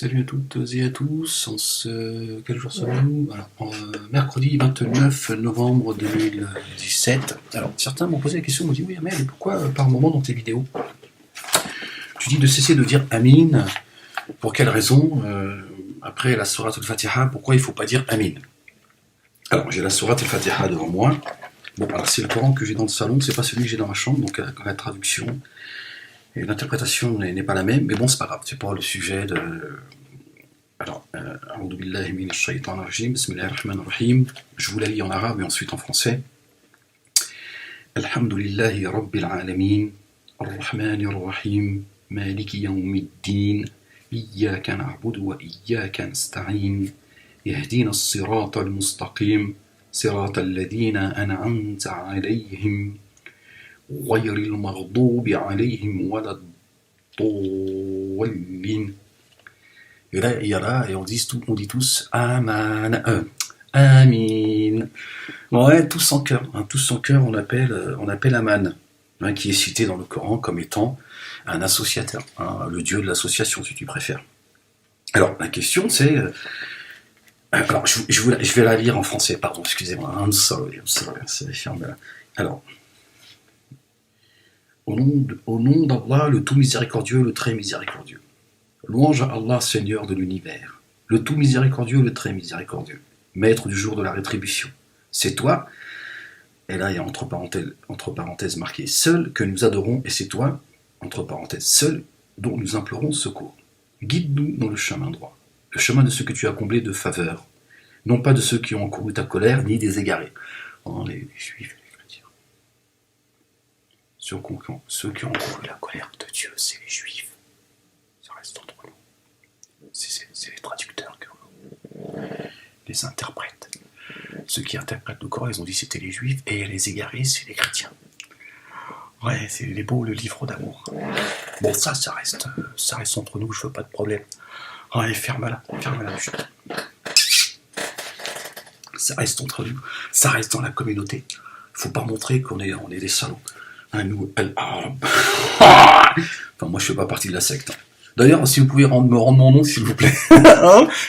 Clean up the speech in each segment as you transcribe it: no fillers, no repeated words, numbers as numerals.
Salut à toutes et à tous, quel jour sommes-nous? Alors, mercredi 29 novembre 2017. Alors, certains m'ont posé la question, m'ont dit, oui, mais pourquoi par moment dans tes vidéos tu dis de cesser de dire Amin? Pour quelle raison? Après la sourate al-Fatiha, pourquoi il ne faut pas dire Amin? Alors, j'ai la sourate al-Fatiha devant moi. Bon, alors c'est le Coran que j'ai dans le salon, c'est pas celui que j'ai dans ma chambre, donc la traduction et l'interprétation n'est pas la même, mais bon, c'est pas grave, c'est pas le sujet de... Alors, A'oudhu billahi minash shaytanir rajim, bismillahir rahmanir rahim, je vous la lis en arabe et ensuite en français. Alhamdulillahi rabbil alamin, ar-rahmanir rahim, maliki yawmiddin, iyyaka na'budu wa iyyaka nasta'in, yahdina as-sirata al-mustaqim, sirata alladhina an'amta alayhim, غير المغضوب عليهم ولا الضالين. Et là, il y a là, et on dit tous Aman, Amin. Ouais, tous sans cœur, hein, tous sans cœur, on appelle Aman, hein, qui est cité dans le Coran comme étant un associateur, hein, le dieu de l'association, si tu préfères. Alors, la question c'est... alors, je vais la lire en français, pardon, excusez-moi. I'm sorry, c'est fermé là. Alors... Au nom d'Allah, le tout miséricordieux, le très miséricordieux. Louange à Allah, Seigneur de l'univers, le tout miséricordieux, le très miséricordieux, maître du jour de la rétribution. C'est toi, et là il y a entre parenthèses marqué seul, que nous adorons, et c'est toi, entre parenthèses, seul, dont nous implorons secours. Guide-nous dans le chemin droit, le chemin de ceux que tu as comblés de faveurs, non pas de ceux qui ont encouru ta colère, ni des égarés. Oh, les juifs. Ceux qui ont encouru la colère de Dieu, c'est les Juifs. Ça reste entre nous. C'est les traducteurs, les interprètes. Ceux qui interprètent le Coran, ils ont dit c'était les Juifs, et les égarés, c'est les chrétiens. Ouais, c'est les beaux, le livre d'amour. Bon, ça reste entre nous, je veux pas de problème. Ouais, ferme-la, chute. Ça reste entre nous, ça reste dans la communauté. Faut pas montrer qu'on est des salauds. Nous, enfin, moi je fais pas partie de la secte. D'ailleurs, si vous pouvez me rendre mon nom, s'il vous plaît.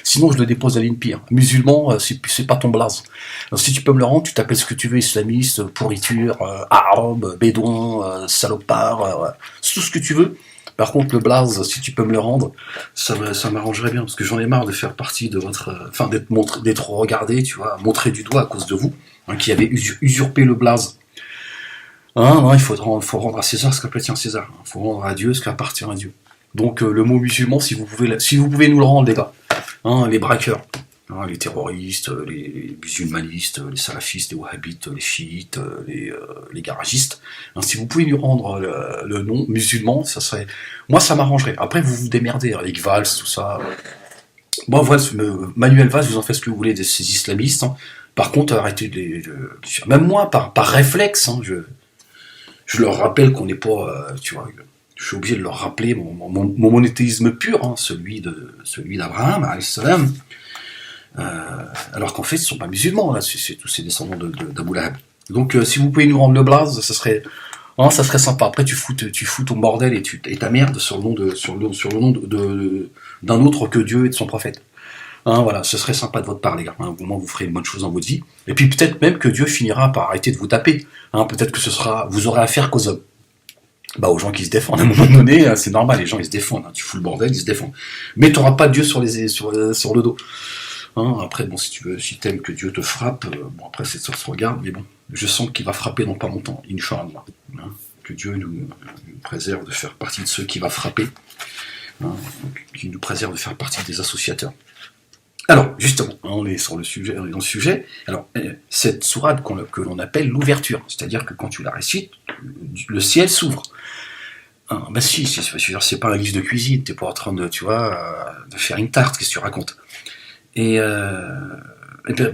Sinon, je le dépose à l'INPI. Musulman, c'est pas ton blaze. Alors, si tu peux me le rendre, tu t'appelles ce que tu veux, islamiste, pourriture, arabe, bédouin, salopard, tout ce que tu veux. Par contre, le blaze, si tu peux me le rendre, ça m'arrangerait bien, parce que j'en ai marre de faire partie de votre... Enfin, d'être regardé, tu vois, montré du doigt à cause de vous, hein, qui avez usurpé le blaze. Non, il faut rendre à César ce qu'appartient à César. Il faut rendre à Dieu ce qui appartient à Dieu. Donc le mot musulman, si vous pouvez nous le rendre, les gars, hein, les braqueurs, hein, les terroristes, les musulmanistes, les salafistes, les wahhabites, les chiites, les garagistes, hein, si vous pouvez nous rendre le nom musulman, ça serait... Moi, ça m'arrangerait. Après, vous vous démerdez, avec Valls, tout ça. Bon, voilà, Manuel Valls, vous en faites ce que vous voulez de ces islamistes. Hein. Par contre, arrêtez de faire. Même moi, par réflexe, hein, je leur rappelle qu'on n'est pas, tu vois, je suis obligé de leur rappeler mon monothéisme pur, hein, celui d'Abraham, alayhi salam, alors qu'en fait, ce ne sont pas musulmans, là, c'est tous ces descendants d'Abou Lahab. Donc, si vous pouvez nous rendre le blaze, ça serait sympa. Après, tu fous ton bordel et ta merde sur le nom d'un autre que Dieu et de son prophète. Hein, voilà, ce serait sympa de votre part, les gars. Hein, au moins, vous ferez une bonne chose dans votre vie. Et puis peut-être même que Dieu finira par arrêter de vous taper. Hein, peut-être que vous aurez affaire qu'aux hommes. Aux gens qui se défendent. À un moment donné, hein, c'est normal, les gens ils se défendent. Hein, tu fous le bordel, ils se défendent. Mais tu n'auras pas Dieu sur le dos. Hein, après, bon, si t'aimes que Dieu te frappe, bon, après ça se regarde, mais bon, je sens qu'il va frapper dans pas longtemps, Inch'Allah. Hein, que Dieu nous préserve de faire partie de ceux qui va frapper. Hein, qui nous préserve de faire partie des associateurs. Alors, justement, on est dans le sujet. Alors, cette sourate que l'on appelle l'ouverture, c'est-à-dire que quand tu la récites, le ciel s'ouvre. Ah, si, c'est pas un livre de cuisine, t'es pas en train de, tu vois, de faire une tarte, qu'est-ce que tu racontes? Et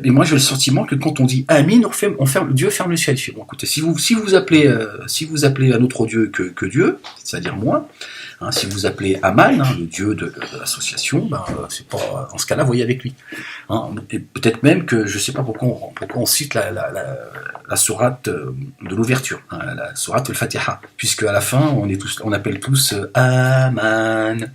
moi, j'ai le sentiment que quand on dit Amin, Dieu ferme le ciel. Bon, écoutez, si vous appelez un autre Dieu que Dieu, c'est-à-dire moi, hein, si vous appelez Aman, hein, le Dieu de l'association, c'est pas dans ce cas-là, voyez avec lui. Hein, et peut-être même que je sais pas pourquoi on cite la sourate de l'ouverture, hein, la sourate al-Fatiha, puisque à la fin on appelle tous Aman.